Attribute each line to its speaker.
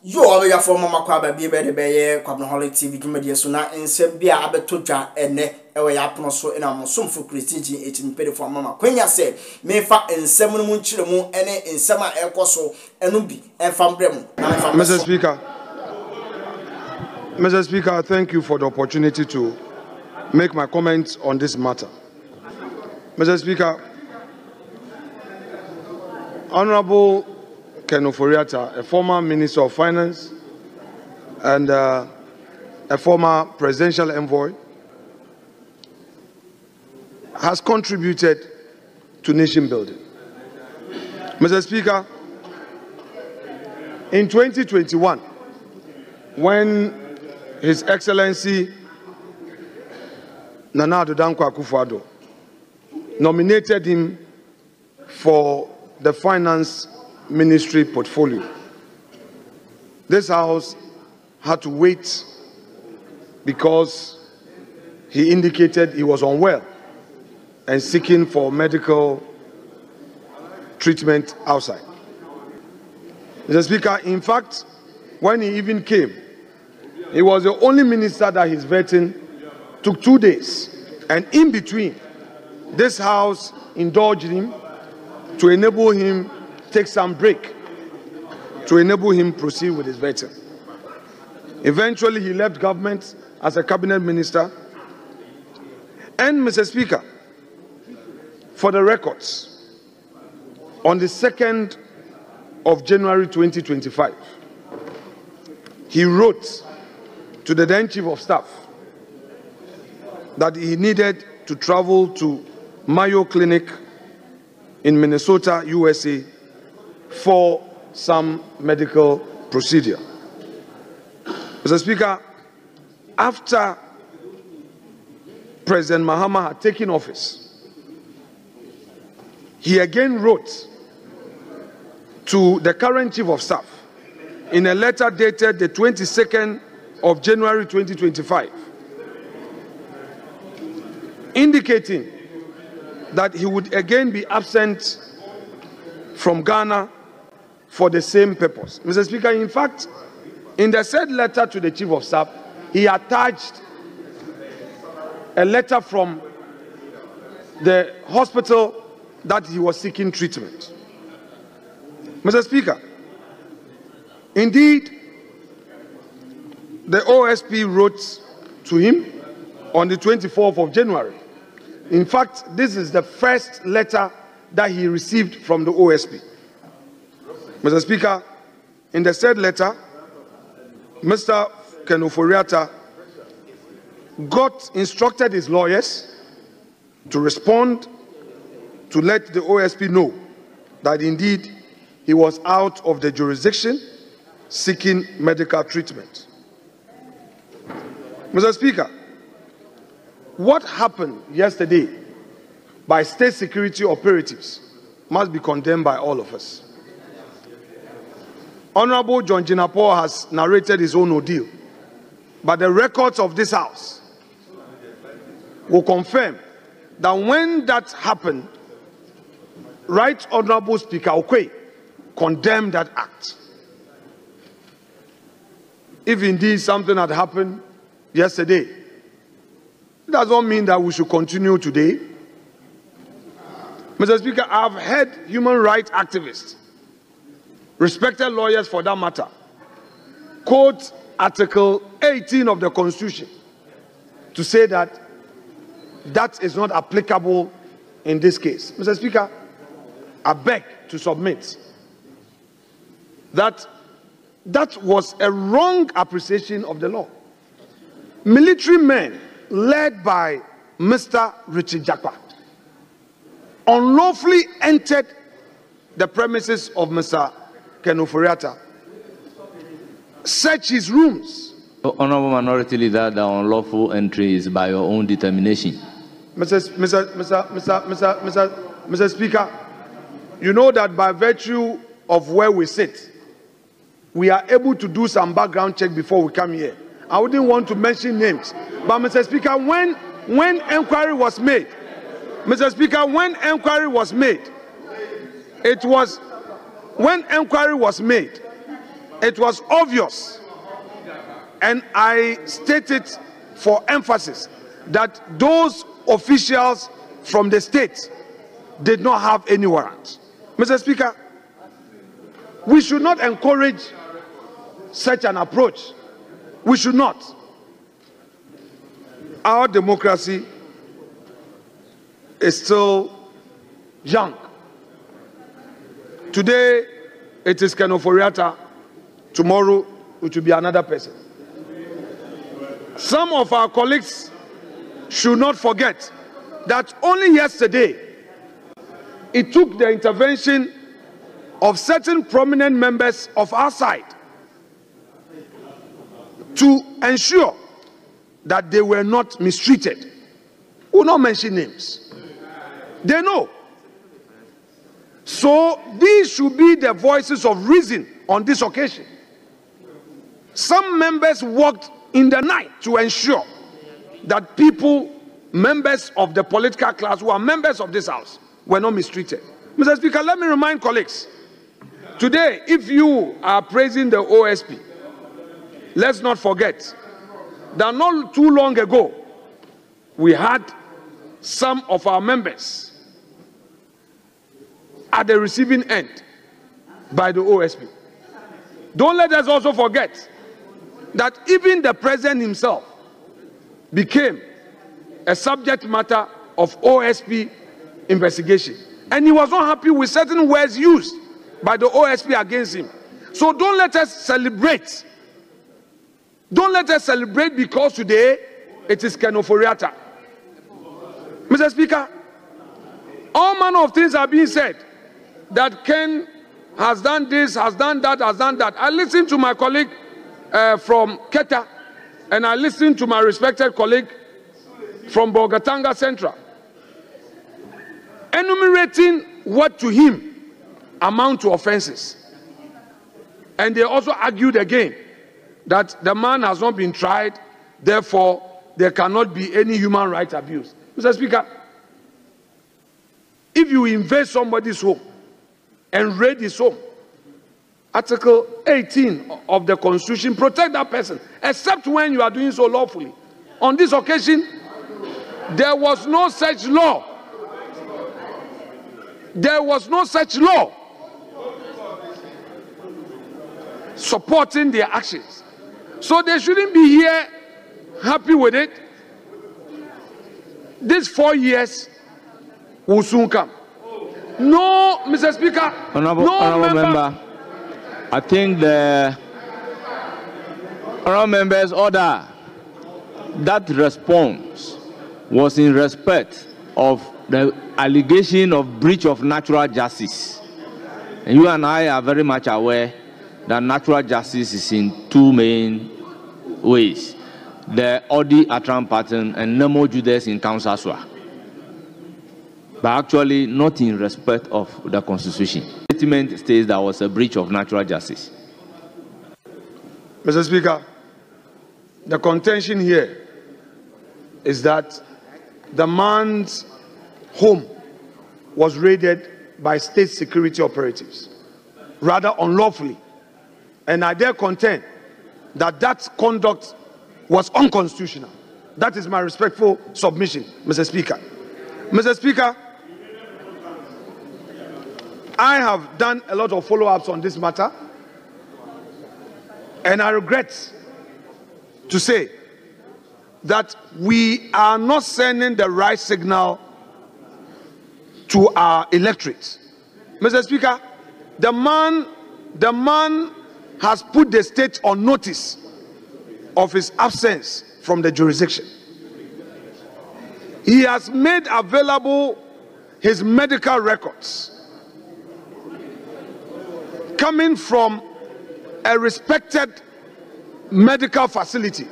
Speaker 1: You are your former Macquabe, be better by Kwabenaholic TV comedy, so now in Sebia Abetoja and Ayehu so in a some for Christian 18 paid for Mama Quenya said, may fa in 7 moon chilamo and in summer air coso and ubi and from Bremo.
Speaker 2: Mr. Speaker, thank you for the opportunity to make my comments on this matter. Mr. Speaker, Honorable Ken Ofori-Atta, a former Minister of Finance and a former presidential envoy, has contributed to nation building. Mr. Speaker, in 2021, when His Excellency Nana Addo Dankwa Akufo-Addo nominated him for the Finance Ministry portfolio, this House had to wait because he indicated he was unwell and seeking for medical treatment outside. Mr. Speaker, in fact, when he even came, he was the only minister that his vetting took 2 days, and in between, this House indulged him to enable him take some break, to enable him proceed with his vetting. Eventually, he left government as a cabinet minister. And, Mr. Speaker, for the records, on the 2nd of January 2025, he wrote to the then Chief of Staff that he needed to travel to Mayo Clinic in Minnesota, USA, for some medical procedure. Mr. Speaker, after President Mahama had taken office, he again wrote to the current Chief of Staff in a letter dated the 22nd of January 2025, indicating that he would again be absent from Ghana for the same purpose. Mr. Speaker, in fact, in the said letter to the Chief of Staff, he attached a letter from the hospital that he was seeking treatment. Mr. Speaker, indeed, the OSP wrote to him on the 24th of January. In fact, this is the first letter that he received from the OSP. Mr. Speaker, in the said letter, Mr. Ken Ofori-Atta instructed his lawyers to respond to let the OSP know that indeed he was out of the jurisdiction seeking medical treatment. Mr. Speaker, what happened yesterday by state security operatives must be condemned by all of us. Honorable John Jinapor has narrated his own ordeal, but the records of this House will confirm that when that happened, Right Honorable Speaker Okwe condemned that act. If indeed something had happened yesterday, it does not mean that we should continue today. Mr. Speaker, I've heard human rights activists, respected lawyers for that matter, quote Article 18 of the Constitution to say that that is not applicable in this case. Mr. Speaker, I beg to submit that that was a wrong appreciation of the law. Military men led by Mr. Richard Jakpa unlawfully entered the premises of Mr. Ken Ofori-Atta, searched his rooms.
Speaker 3: Honorable Minority Leader, the unlawful entry is by your own determination.
Speaker 2: Mr. Speaker, you know that by virtue of where we sit, we are able to do some background check before we come here. I wouldn't want to mention names, but Mr. Speaker, when inquiry was made, Mr. Speaker, when inquiry was made, it was obvious, and I state it for emphasis, that those officials from the state did not have any warrant. Mr. Speaker, we should not encourage such an approach. We should not. Our democracy is still young. Today, it is Ken Ofori-Atta. Tomorrow, it will be another person. Some of our colleagues should not forget that only yesterday, it took the intervention of certain prominent members of our side to ensure that they were not mistreated. We will not mention names. They know. So these should be the voices of reason on this occasion. Some members worked in the night to ensure that people, members of the political class who are members of this house, were not mistreated. Mr. Speaker, let me remind colleagues, today, if you are praising the OSP, let's not forget that not too long ago, we had some of our members at the receiving end by the OSP. Don't let us also forget that even the president himself became a subject matter of OSP investigation. And he was not happy with certain words used by the OSP against him. So don't let us celebrate. Don't let us celebrate because today it is Ken Ofori-Atta. Mr. Speaker, all manner of things are being said that Ken has done this, has done that, has done that. I listened to my colleague from Keta, and I listened to my respected colleague from Bogatanga Central, enumerating what to him amount to offenses. And they also argued again that the man has not been tried, therefore there cannot be any human rights abuse. Mr. Speaker, if you invade somebody's home and raid his home, Article 18 of the Constitution protect that person, except when you are doing so lawfully. On this occasion, there was no such law. There was no such law supporting their actions. So they shouldn't be here happy with it. These 4 years will soon come. No, Mr. Speaker.
Speaker 3: Honorable member, I think the honorable member's order, that response was in respect of the allegation of breach of natural justice. And you and I are very much aware that natural justice is in two main ways: the Odi Atram pattern and Nemo Judas in Council, but actually not in respect of the Constitution. The statement states there was a breach of natural justice.
Speaker 2: Mr. Speaker, the contention here is that the man's home was raided by state security operatives, rather unlawfully. And I dare contend that that conduct was unconstitutional. That is my respectful submission, Mr. Speaker. Mr. Speaker, I have done a lot of follow-ups on this matter, and I regret to say that we are not sending the right signal to our electorate. Mr. Speaker, the man has put the state on notice of his absence from the jurisdiction. He has made available his medical records coming from a respected medical facility